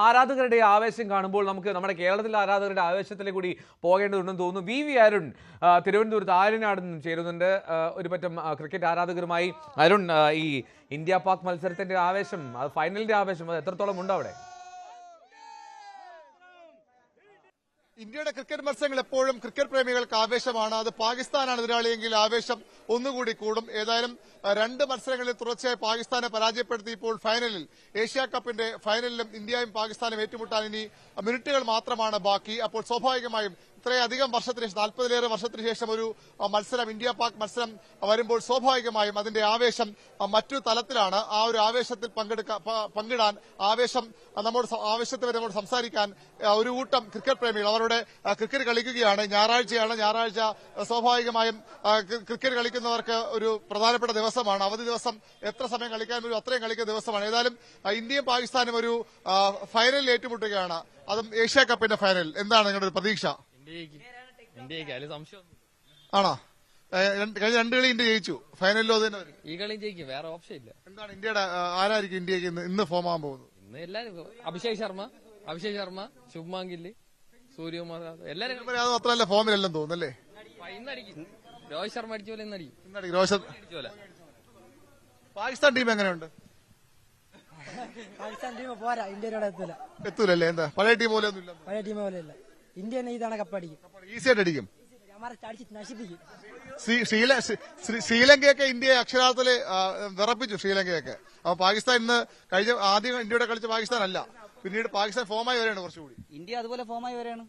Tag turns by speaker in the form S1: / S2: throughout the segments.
S1: ആരാധകരുടെ ആവേശം കാണുമ്പോൾ നമുക്ക് നമ്മുടെ കേരളത്തിലെ ആരാധകരുടെ ആവേശത്തിലേക്ക് കൂടി പോകേണ്ടതുണ്ടെന്ന് തോന്നുന്നു. വി അരുൺ തിരുവനന്തപുരത്ത് ആര്യനാട് നിന്നും ചേരുന്നുണ്ട്. ഒരു പറ്റം ക്രിക്കറ്റ് ആരാധകരുമായി. അരുൺ, ഈ ഇന്ത്യ പാക് മത്സരത്തിന്റെ ആവേശം, ഫൈനലിന്റെ ആവേശം അത് എത്രത്തോളം ഉണ്ട് അവിടെ?
S2: ഇന്ത്യയുടെ ക്രിക്കറ്റ് മത്സരങ്ങൾ എപ്പോഴും ക്രിക്കറ്റ് പ്രേമികൾക്ക് ആവേശമാണ്. അത് പാകിസ്ഥാനാണ് എതിരാളിയെങ്കിൽ ആവേശം ഒന്നുകൂടി കൂടും. ഏതായാലും 2 മത്സരങ്ങളിൽ തുടർച്ചയായി പാകിസ്ഥാനെ പരാജയപ്പെടുത്തി ഇപ്പോൾ ഫൈനലിൽ, ഏഷ്യാ കപ്പിന്റെ ഫൈനലിലും ഇന്ത്യയും പാകിസ്ഥാനും ഏറ്റുമുട്ടാൻ ഇനി മിനിറ്റുകൾ മാത്രമാണ് ബാക്കി. അപ്പോൾ സ്വാഭാവികമായും ഇത്രയധികം വർഷത്തിന് ശേഷം, 40-ലേറെ വർഷത്തിന് ശേഷം ഒരു മത്സരം, ഇന്ത്യ പാക് മത്സരം വരുമ്പോൾ സ്വാഭാവികമായും അതിന്റെ ആവേശം മറ്റു തലത്തിലാണ്. ആ ഒരു ആവേശത്തിൽ പങ്കിടാൻ, ആവേശത്തെ വരെ നമ്മോട് സംസാരിക്കാൻ ഒരു കൂട്ടം ക്രിക്കറ്റ് പ്രേമികൾ അവരുടെ ക്രിക്കറ്റ് കളിക്കുകയാണ്. ഞായറാഴ്ച സ്വാഭാവികമായും ക്രിക്കറ്റ് കളിക്കുന്നവർക്ക് ഒരു പ്രധാനപ്പെട്ട ദിവസമാണ്. അവധി ദിവസം എത്ര സമയം കളിക്കാൻ വരും അത്രയും കളിക്കുന്ന ദിവസമാണ്. ഏതായാലും ഇന്ത്യയും പാകിസ്ഥാനും ഒരു ഫൈനലിൽ ഏറ്റുമുട്ടുകയാണ്, അതും ഏഷ്യാ കപ്പിന്റെ ഫൈനൽ. എന്താണ് നിങ്ങളുടെ ഒരു പ്രതീക്ഷ? ആണോ? കഴിഞ്ഞ 2 കളി ഇന്ത്യ ജയിച്ചു, ഫൈനലിലോ തന്നെ
S3: ഈ കളി ജയിക്കും, വേറെ ഓപ്ഷൻ ഇല്ല.
S2: എന്താണ് ഇന്ത്യയുടെ ആരായിരിക്കും ഇന്ത്യക്ക് ഇന്ന് ഫോം ആകാൻ പോകുന്നത്?
S3: ഇന്ന് എല്ലാരും അഭിഷേക് ശർമ്മ, ശുഭ്മാൻ ഗിൽ, സൂര്യകുമാർ, എല്ലാരും
S2: അത്രയല്ല ഫോമിലെല്ലാം തോന്നുന്നല്ലേ?
S3: ഇന്നടിക്കും. രോഹിത് ശർമ്മ അടിച്ച പോലെ ഇന്നടിക്കും.
S2: രോഹിത്. പാകിസ്ഥാൻ ടീം എങ്ങനെയുണ്ട്?
S4: പാകിസ്ഥാൻ ടീം പോരാ, ഇന്ത്യയോടെ
S2: എത്തൂലല്ലേ? എന്താ പഴയ ടീം പോലെ ഒന്നും?
S4: പഴയ ടീം പോലെ ഇല്ല. ഇന്ത്യ ഇതാണ് കപ്പടിക്കും,
S2: ഈസി ആയിട്ട് അടിക്കും,
S4: നശിപ്പിക്കും.
S2: ശ്രീലങ്കയൊക്കെ ഇന്ത്യയെ അക്ഷരാർത്ഥത്തില് വിറപ്പിച്ചു. ശ്രീലങ്കയൊക്കെ. അപ്പൊ പാകിസ്ഥാൻ ഇന്ന് ആദ്യം ഇന്ത്യയുടെ കളിച്ച പാകിസ്ഥാൻ അല്ല, പിന്നീട് പാകിസ്ഥാൻ ഫോമായി വരെയാണ് കുറച്ചുകൂടി.
S5: ഇന്ത്യ അതുപോലെ ഫോമായി വരെയാണ്.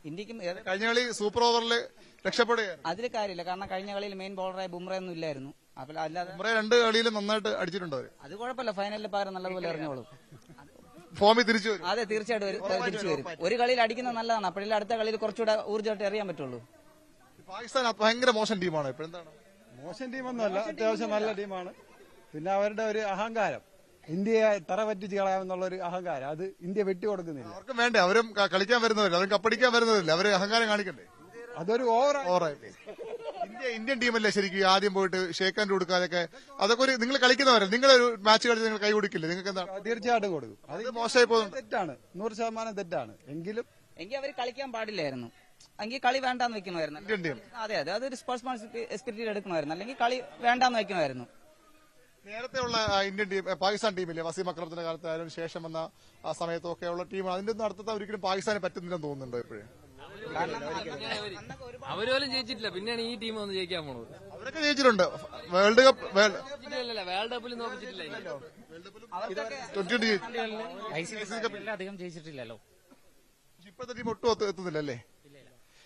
S5: ഇന്ത്യക്കും
S2: കഴിഞ്ഞ കളി സൂപ്പർ ഓവറിൽ രക്ഷപ്പെടുകയാണ്.
S5: അതിൽ കാര്യമില്ല, കാരണം കഴിഞ്ഞ കളിയിൽ മെയിൻ ബോളറായി ബുംറ ഒന്നും ഇല്ലായിരുന്നു. അപ്പോൾ അല്ലാതെ
S2: ബുംറ 2 കളിയിലും നന്നായിട്ട് അടിച്ചിട്ടുണ്ട് അവര്.
S5: അത് കുഴപ്പമില്ല, ഫൈനലിൽ പകരം നല്ലതുപോലെ എറിഞ്ഞോളും.
S2: ഫോമിൽ തിരിച്ചു വരും.
S5: അതെ, തീർച്ചയായിട്ടും തിരിച്ചു വരും. ഒരു കളിയിൽ അടിക്കുന്നത് നല്ലതാണ്, അപ്പോഴേ അടുത്ത കളിയിൽ കുറച്ചുകൂടെ ഊർജ്ജമായിട്ട് എറിയാൻ പറ്റുള്ളൂ.
S2: പാകിസ്ഥാൻ ഭയങ്കര മോശം ടീമാണ്. ഇപ്പോഴെന്താണ്?
S6: മോശം ടീമൊന്നുമല്ല, അത്യാവശ്യം നല്ല ടീമാണ്. പിന്നെ അവരുടെ ഒരു അഹങ്കാരം, ഇന്ത്യയെ തറ പറ്റിച്ച് കളയാമെന്നുള്ള ഒരു അഹങ്കാരം, അത് ഇന്ത്യ വെട്ടിക്കൊടുക്കുന്നില്ല.
S2: അവർക്കും വേണ്ടേ? അവരും കളിക്കാൻ വരുന്നവരില്ല, അവരും കപ്പടിക്കാൻ വരുന്നവരില്ല, അവര് അഹങ്കാരം കാണിക്കണ്ടേ?
S6: അതൊരു ഓവറായി.
S2: ഇന്ത്യൻ ടീമല്ലേ ശരിക്കും ആദ്യം പോയിട്ട് ഷേക്ക് ഹാൻഡ് കൊടുക്കാതൊക്കെ? അതൊക്കെ ഒരു നിങ്ങൾ കളിക്കുന്നവരല്ല, നിങ്ങളൊരു മാച്ച് കളിച്ച് നിങ്ങൾ കൈ കൊടുക്കില്ലേ? നിങ്ങൾക്ക് എന്താണ്?
S6: തീർച്ചയായിട്ടും കൊടുക്കും.
S2: അത് മോശമായി പോകുന്നത്
S6: തെറ്റാണ്, 100% തെറ്റാണ്. എങ്കിൽ
S5: അവർ കളിക്കാൻ പാടില്ലായിരുന്നു, എങ്കിൽ കളി വേണ്ടാന്ന് വെക്കണമായിരുന്നു.
S2: ഇന്ത്യൻ ടീം
S5: അതെ, അതൊരു സ്പോർട്സ്മാൻ സ്പിരിറ്റിൽ എടുക്കണമായിരുന്നു, അല്ലെങ്കിൽ കളി വേണ്ടാന്ന് വെക്കണമായിരുന്നു.
S2: നേരത്തെ ഉള്ള ഇന്ത്യൻ ടീം, പാകിസ്ഥാൻ ടീമില്ലേ, വസീം അക്രമത്തിന്റെ കാലത്തായാലും ശേഷം വന്ന ആ സമയത്തൊക്കെ ഉള്ള ടീമാണ്. അതിന്റെ ഒന്നും അടുത്ത ഒരിക്കലും പാകിസ്ഥാനെ പറ്റുന്നില്ലെന്ന് തോന്നുന്നുണ്ടോ ഇപ്പോഴും?
S3: അവരോലും ജയിച്ചിട്ടില്ല, പിന്നെയാണ് ഈ ടീം ഒന്ന് ജയിക്കാൻ പോണത്.
S2: അവരൊക്കെ ജയിച്ചിട്ടുണ്ട്. വേൾഡ് കപ്പിൽ
S3: നോക്കിച്ചിട്ടില്ല.
S7: അധികം ജയിച്ചിട്ടില്ലല്ലോ.
S2: ഇപ്പോഴത്തെ ടീം ഒട്ടും എത്തുന്നില്ലല്ലേ?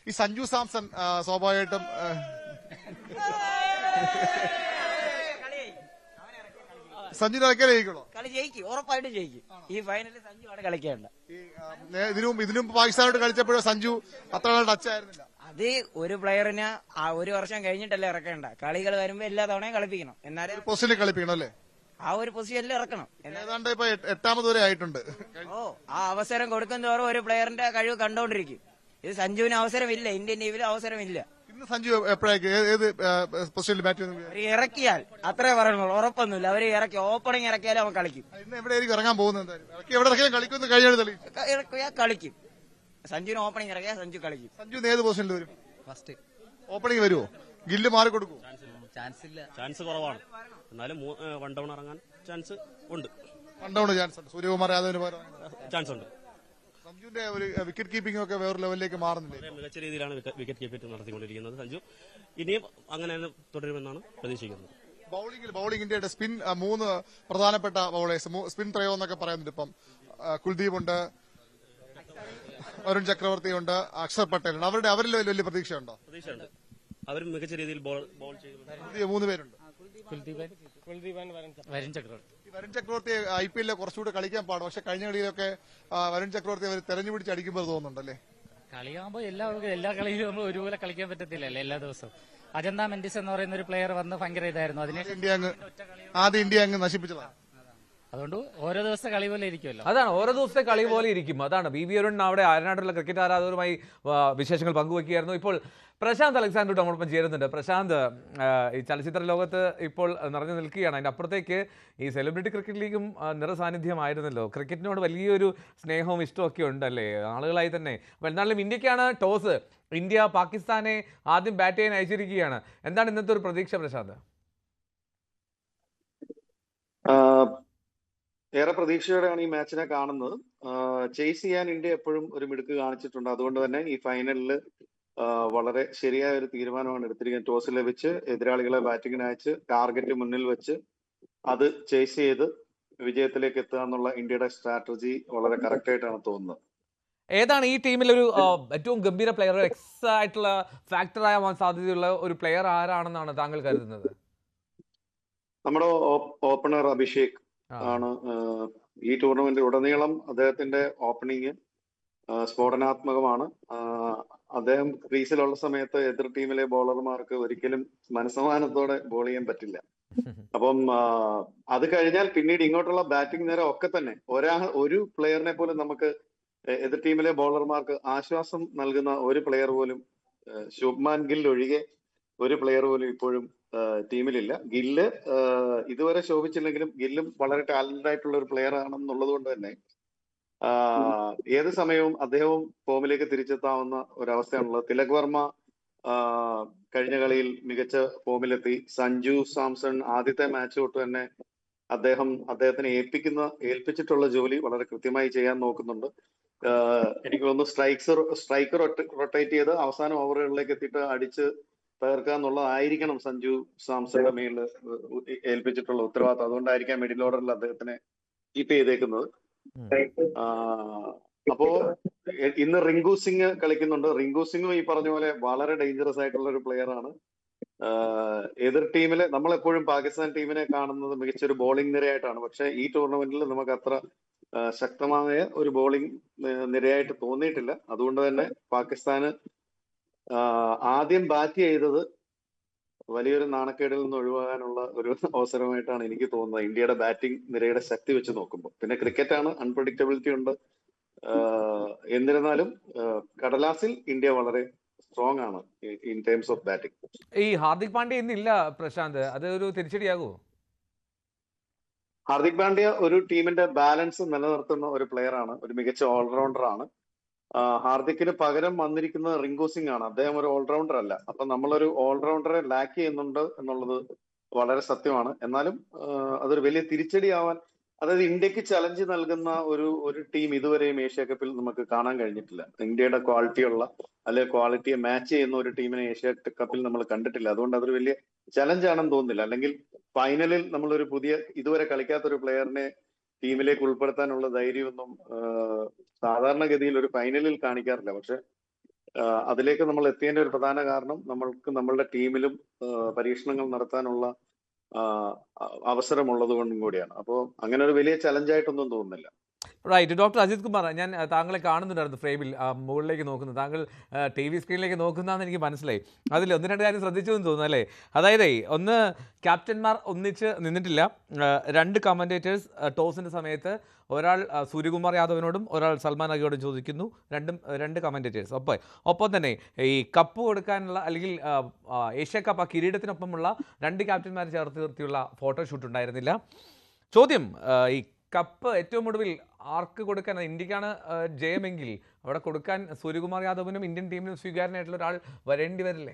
S2: ഈ സഞ്ജു സാംസൺ സ്വാഭാവികമായിട്ടും സഞ്ജു ഇറക്കിയാലേ ജയിക്കണോ?
S5: കളി ജയിക്കും, ഉറപ്പായിട്ടും ജയിക്കും. ഈ ഫൈനലിൽ സഞ്ജു ആണ് കളിക്കേണ്ട.
S2: ഇതിനും പാകിസ്ഥാനോട് കളിച്ചപ്പോഴും സഞ്ജു അത്ര ടച്ച് ആയിരുന്നില്ല.
S5: അത് ഒരു പ്ലെയറിന് 1 വർഷം കഴിഞ്ഞിട്ടല്ലേ ഇറക്കേണ്ട. കളികൾ വരുമ്പോ എല്ലാ തവണയും കളിപ്പിക്കണം, എന്നാലും
S2: പൊസിഷനിൽ കളിപ്പിക്കണം അല്ലേ?
S5: ആ ഒരു പൊസിഷനിൽ ഇറക്കണം.
S2: ഏതാണ്ട് ഇപ്പൊ 8ാമത് വരെ ആയിട്ടുണ്ട്.
S5: ആ അവസരം കൊടുക്കും തോറും ഒരു പ്ലെയറിന്റെ കഴിവ് കണ്ടോണ്ടിരിക്കും. ഇത് സഞ്ജുവിന് അവസരമില്ല, ഇന്ത്യൻ ടീമിൽ അവസരമില്ല.
S2: ഇന്ന് സഞ്ജു എപ്പോഴേക്ക് ഏത് പൊസിഷനിൽ ബാറ്റ്
S5: അവര് ഇറക്കിയാൽ അത്രേ പറയുന്നുള്ളൂ, ഉറപ്പൊന്നുമില്ല. അവര് ഇറക്കി ഓപ്പണിംഗ് ഇറക്കിയാലും അവൻ കളിക്കും.
S2: ഇന്ന് എവിടെയായിരിക്കും ഇറങ്ങാൻ പോകുന്നത്? എവിടെ ഇറക്കിയാലും കളിക്കുമെന്ന് കഴിഞ്ഞാൽ
S5: ഇറക്കിയാൽ കളിക്കും. സഞ്ജുവിന് ഓപ്പണിംഗ് ഇറക്കിയാൽ സഞ്ജു കളിക്കും.
S2: സഞ്ജു ഏത് പൊസിഷനിൽ വരും?
S7: ഫസ്റ്റ്
S2: ഓപ്പണിംഗ് വരുമോ? ഗില്ല് മാറി കൊടുക്കും?
S8: ചാൻസ് കുറവാണ്, എന്നാലും 1 ഡൗൺ ഇറങ്ങാൻ ചാൻസ് ഉണ്ട്.
S2: 1 ഡൗൺ ചാൻസ് ഉണ്ട്. സൂര്യകുമാർ യാദവിന്
S8: ചാൻസ് ഉണ്ട്.
S2: സഞ്ജുവിന്റെ ഒരു വിക്കറ്റ് കീപ്പിംഗ് ഒക്കെ വേറെ ലെവലിലേക്ക് മാറുന്നില്ലേ?
S8: മികച്ച രീതിയിലാണ് വിക്കറ്റ് കീപ്പിംഗ് നടത്തിക്കൊണ്ടിരിക്കുന്നത് സഞ്ജു. ഇനിയും അങ്ങനെ തുടരുമെന്നാണ് പ്രതീക്ഷിക്കുന്നത്.
S2: ബൌളിംഗ് ഇന്ത്യയുടെ സ്പിൻ 3 പ്രധാനപ്പെട്ട ബൌളേഴ്സ്, സ്പിൻ ത്രയോ എന്നൊക്കെ പറയുന്നുണ്ട്. ഇപ്പം കുൽദീപ് ഉണ്ട്, വരുൺ ചക്രവർത്തി ഉണ്ട്, അക്ഷർ പട്ടേൽ ഉണ്ട്. അവരിൽ വലിയ പ്രതീക്ഷയുണ്ടോ?
S8: പ്രതീക്ഷയുണ്ട്, അവർ മികച്ച രീതിയിൽ ബോൾ ചെയ്യുന്നു.
S2: 3 പേരുണ്ട്.
S7: വരുൺ
S2: ചക്രവർത്തി IPL കുറച്ചുകൂടെ കളിക്കാൻ പാടും, പക്ഷെ കഴിഞ്ഞ കളിയിലൊക്കെ വരുൺ ചക്രവർത്തി അവർ തെരഞ്ഞുപിടിച്ച് അടിക്കുമ്പോൾ തോന്നുന്നുണ്ടല്ലേ?
S7: കളിയാകുമ്പോൾ എല്ലാ കളിയിലും നമ്മൾ ഒരുപോലെ കളിക്കാൻ പറ്റത്തില്ലല്ലോ എല്ലാ ദിവസവും. അജന്ത മെൻഡിസ് എന്ന് പറയുന്ന ഒരു പ്ലെയർ വന്ന് ഭയങ്കര ഇതായിരുന്നു. അതിന്
S2: ആദ്യം ഇന്ത്യ അങ്ങ് നശിപ്പിച്ചതാണ്.
S7: അതുകൊണ്ട് ഓരോ ദിവസത്തെ കളി പോലെ ഇരിക്കുമല്ലോ.
S1: അതാണ് ഓരോ ദിവസത്തെ കളി പോലെ ഇരിക്കും. അതാണ് വി അരുൺ അവിടെ ആരനാടുള്ള ക്രിക്കറ്റ് ആരാധകരുമായി വിശേഷങ്ങൾ പങ്കുവയ്ക്കുകയായിരുന്നു. ഇപ്പോൾ പ്രശാന്ത് അലക്സാണ്ടർ നമ്മളൊപ്പം ചേരുന്നുണ്ട്. പ്രശാന്ത്, ഈ ചലച്ചിത്ര ലോകത്ത് ഇപ്പോൾ നിറഞ്ഞു നിൽക്കുകയാണ്. അതിൻ്റെ അപ്പുറത്തേക്ക് ഈ സെലിബ്രിറ്റി ക്രിക്കറ്റ് ലീഗും നിറസാന്നിധ്യമായിരുന്നല്ലോ. ക്രിക്കറ്റിനോട് വലിയൊരു സ്നേഹവും ഇഷ്ടമൊക്കെ ഉണ്ടല്ലേ ആളുകളായി തന്നെ. അപ്പോൾ എന്നാലും ഇന്ത്യക്കാണ് ടോസ്. ഇന്ത്യ പാകിസ്ഥാനെ ആദ്യം ബാറ്റ് ചെയ്യാൻ അയച്ചിരിക്കുകയാണ്. എന്താണ് ഇന്നത്തെ ഒരു പ്രതീക്ഷ പ്രശാന്ത്?
S9: ഏറെ പ്രതീക്ഷയോടെയാണ് ഈ മാച്ചിനെ കാണുന്നത്. ചേസ് ചെയ്യാൻ ഇന്ത്യ എപ്പോഴും ഒരു മിടുക്ക് കാണിച്ചിട്ടുണ്ട്. അതുകൊണ്ട് തന്നെ ഈ ഫൈനലിൽ വളരെ ശരിയായ ഒരു തീരുമാനമാണ് എടുത്തിരിക്കുന്നത്. ടോസ് ലഭിച്ച് എതിരാളികളെ ബാറ്റിങ്ങിന് അയച്ച് ടാർഗറ്റ് മുന്നിൽ വെച്ച് അത് ചേസ് ചെയ്ത് വിജയത്തിലേക്ക് എത്തുക എന്നുള്ള ഇന്ത്യയുടെ സ്ട്രാറ്റജി വളരെ കറക്റ്റ് ആയിട്ടാണ് തോന്നുന്നത്.
S1: ഏതാണ് ഈ ടീമിലൊരു ഏറ്റവും ഗംഭീര പ്ലെയർ, എക്സ് ആയിട്ടുള്ള ഫാക്ടർ ആവാൻ സാധ്യതയുള്ള ഒരു പ്ലെയർ ആരാണെന്നാണ് താങ്കൾ കരുതുന്നത്?
S9: നമ്മുടെ ഓപ്പണർ അഭിഷേക് ആണ്. ഈ ടൂർണമെന്റ് ഉടനീളം അദ്ദേഹത്തിന്റെ ഓപ്പണിങ് സ്ഫോടനാത്മകമാണ്. അദ്ദേഹം ക്രീസിലുള്ള സമയത്ത് എതിർ ടീമിലെ ബോളർമാർക്ക് ഒരിക്കലും മനസ്സമാനത്തോടെ ബോൾ ചെയ്യാൻ പറ്റില്ല. അപ്പം അത് കഴിഞ്ഞാൽ പിന്നീട് ഇങ്ങോട്ടുള്ള ബാറ്റിംഗ് നേരം ഒക്കെ തന്നെ ഒരു പ്ലെയറിനെ പോലും നമുക്ക് എതിർ ടീമിലെ ബോളർമാർക്ക് ആശ്വാസം നൽകുന്ന ഒരു പ്ലെയർ പോലും ശുഭ്മാൻ ഗിൽ ഒഴികെ ഒരു പ്ലെയർ പോലും ഇപ്പോഴും ടീമിലില്ല. ഗില്ല് ഇതുവരെ ശോഭിച്ചില്ലെങ്കിലും ഗില്ലും വളരെ ടാലന്റഡ് ആയിട്ടുള്ള ഒരു പ്ലെയർ ആണെന്നുള്ളത് കൊണ്ട് തന്നെ ഏത് സമയവും അദ്ദേഹവും ഫോമിലേക്ക് തിരിച്ചെത്താവുന്ന ഒരവസ്ഥയാണുള്ളത്. തിലക് വർമ്മ കഴിഞ്ഞ കളിയിൽ മികച്ച ഫോമിലെത്തി. സഞ്ജു സാംസൺ ആദ്യത്തെ മാച്ച് തൊട്ട് തന്നെ അദ്ദേഹത്തിന് ഏൽപ്പിച്ചിട്ടുള്ള ജോലി വളരെ കൃത്യമായി ചെയ്യാൻ നോക്കുന്നുണ്ട്. എനിക്ക് തോന്നുന്നു സ്ട്രൈക്കർ റൊട്ടേറ്റ് ചെയ്ത് അവസാന ഓവറുകളിലേക്ക് എത്തിയിട്ട് അടിച്ച് തകർക്കുക എന്നുള്ളതായിരിക്കണം സഞ്ജു സാംസന്റെ മേലിൽ ഏൽപ്പിച്ചിട്ടുള്ള ഉത്തരവാദിത്വം. അതുകൊണ്ടായിരിക്കാം മിഡിൽ ഓർഡറിൽ അദ്ദേഹത്തിനെ കീപ്പ് ചെയ്തേക്കുന്നത്. അപ്പോ ഇന്ന് റിങ്കു സിംഗ് കളിക്കുന്നുണ്ട്. റിങ്കു സിംഗും ഈ പറഞ്ഞ പോലെ വളരെ ഡേഞ്ചറസ് ആയിട്ടുള്ള ഒരു പ്ലെയർ ആണ്. എതിർ ടീമിലെ നമ്മളെപ്പോഴും പാകിസ്ഥാൻ ടീമിനെ കാണുന്നത് മികച്ചൊരു ബോളിംഗ് നിരയായിട്ടാണ്. പക്ഷെ ഈ ടൂർണമെന്റിൽ നമുക്ക് അത്ര ശക്തമായ ഒരു ബോളിംഗ് നിരയായിട്ട് തോന്നിയിട്ടില്ല. അതുകൊണ്ട് തന്നെ പാകിസ്ഥാന് ആദ്യം ബാറ്റ് ചെയ്തത് വലിയൊരു നാണക്കേടിൽ നിന്ന് ഒഴിവാകാനുള്ള ഒരു അവസരമായിട്ടാണ് എനിക്ക് തോന്നുന്നത്, ഇന്ത്യയുടെ ബാറ്റിംഗ് നിരയുടെ ശക്തി വെച്ച് നോക്കുമ്പോൾ. പിന്നെ ക്രിക്കറ്റാണ്, അൺപ്രഡിക്റ്റബിലിറ്റി ഉണ്ട്. എന്നിരുന്നാലും കടലാസിൽ ഇന്ത്യ വളരെ സ്ട്രോങ് ആണ് ഇൻ ടേംസ് ഓഫ് ബാറ്റിംഗ്.
S1: ഈ ഹാർദിക് പാണ്ഡ്യ ഇന്നില്ല പ്രശാന്ത്, അത് ഒരു തിരിച്ചടിയാകുമോ?
S9: ഹാർദിക് പാണ്ഡ്യ ഒരു ടീമിന്റെ ബാലൻസ് നിലനിർത്തുന്ന ഒരു പ്ലെയർ ആണ്, ഒരു മികച്ച ഓൾറൗണ്ടർ ആണ്. ഹാർദിക്കിന് പകരം വന്നിരിക്കുന്നത് റിങ്കു സിംഗ് ആണ്. അദ്ദേഹം ഒരു ഓൾറൗണ്ടർ അല്ല. അപ്പൊ നമ്മളൊരു ഓൾറൗണ്ടറെ ലാക്ക് ചെയ്യുന്നുണ്ട് എന്നുള്ളത് വളരെ സത്യമാണ്. എന്നാലും അതൊരു വലിയ തിരിച്ചടിയാവാൻ, അതായത് ഇന്ത്യക്ക് ചലഞ്ച് നൽകുന്ന ഒരു ടീം ഇതുവരെയും ഏഷ്യ കപ്പിൽ നമുക്ക് കാണാൻ കഴിഞ്ഞിട്ടില്ല. ഇന്ത്യയുടെ ക്വാളിറ്റിയുള്ള അല്ലെങ്കിൽ ക്വാളിറ്റിയെ മാച്ച് ചെയ്യുന്ന ഒരു ടീമിനെ ഏഷ്യ കപ്പിൽ നമ്മൾ കണ്ടിട്ടില്ല. അതുകൊണ്ട് അതൊരു വലിയ ചലഞ്ചാണെന്ന് തോന്നുന്നില്ല. അല്ലെങ്കിൽ ഫൈനലിൽ നമ്മളൊരു ഇതുവരെ കളിക്കാത്ത ഒരു പ്ലെയറിനെ ടീമിലേക്ക് ഉൾപ്പെടുത്താനുള്ള ധൈര്യമൊന്നും സാധാരണഗതിയിൽ ഒരു ഫൈനലിൽ കാണിക്കാറില്ല. പക്ഷെ അതിലേക്ക് നമ്മൾ എത്തിയതിന്റെ ഒരു പ്രധാന കാരണം നമ്മളുടെ ടീമിലും പരീക്ഷണങ്ങൾ നടത്താനുള്ള അവസരമുള്ളത് കൊണ്ടും കൂടിയാണ്. അപ്പോൾ അങ്ങനെ ഒരു വലിയ ചലഞ്ചായിട്ടൊന്നും തോന്നുന്നില്ല.
S1: റൈറ്റ്. ഡോക്ടർ അജിത് കുമാർ, ഞാൻ താങ്കളെ കാണുന്നുണ്ടായിരുന്നു ഫ്രെയിമിൽ, മുകളിലേക്ക് നോക്കുന്നത്. താങ്കൾ ടി വി സ്ക്രീനിലേക്ക് നോക്കുന്നതാണെന്ന് എനിക്ക് മനസ്സിലായി. അതിൽ ഒന്ന് രണ്ട് കാര്യം ശ്രദ്ധിച്ചു എന്ന് തോന്നുന്നു അല്ലേ? അതായത് ഒന്ന്, ക്യാപ്റ്റന്മാർ ഒന്നിച്ച് നിന്നിട്ടില്ല. രണ്ട് കമൻറ്റേറ്റേഴ്സ് ടോസിൻ്റെ സമയത്ത് ഒരാൾ സൂര്യകുമാർ യാദവിനോടും ഒരാൾ സൽമാൻ അഗിയോടും ചോദിക്കുന്നു. രണ്ട് കമൻറ്റേറ്റേഴ്സ്. ഒപ്പം തന്നെ ഈ കപ്പ് കൊടുക്കാനുള്ള അല്ലെങ്കിൽ ഏഷ്യ കപ്പ് ആ കിരീടത്തിനൊപ്പമുള്ള രണ്ട് ക്യാപ്റ്റന്മാരെ ചേർത്ത് നിർത്തിയുള്ള ഫോട്ടോഷൂട്ട് ഉണ്ടായിരുന്നില്ല. ചോദ്യം, ഈ കപ്പ് ഏറ്റവും ഒടുവിൽ ആർക്ക് കൊടുക്കാൻ, ഇന്ത്യക്കാണ് ജയമെങ്കിൽ അവിടെ കൊടുക്കാൻ സൂര്യകുമാർ യാദവിനും ഇന്ത്യൻ ടീമിനും സ്വീകാര്യനായിട്ടുള്ള ഒരാൾ വരേണ്ടി വരില്ലേ?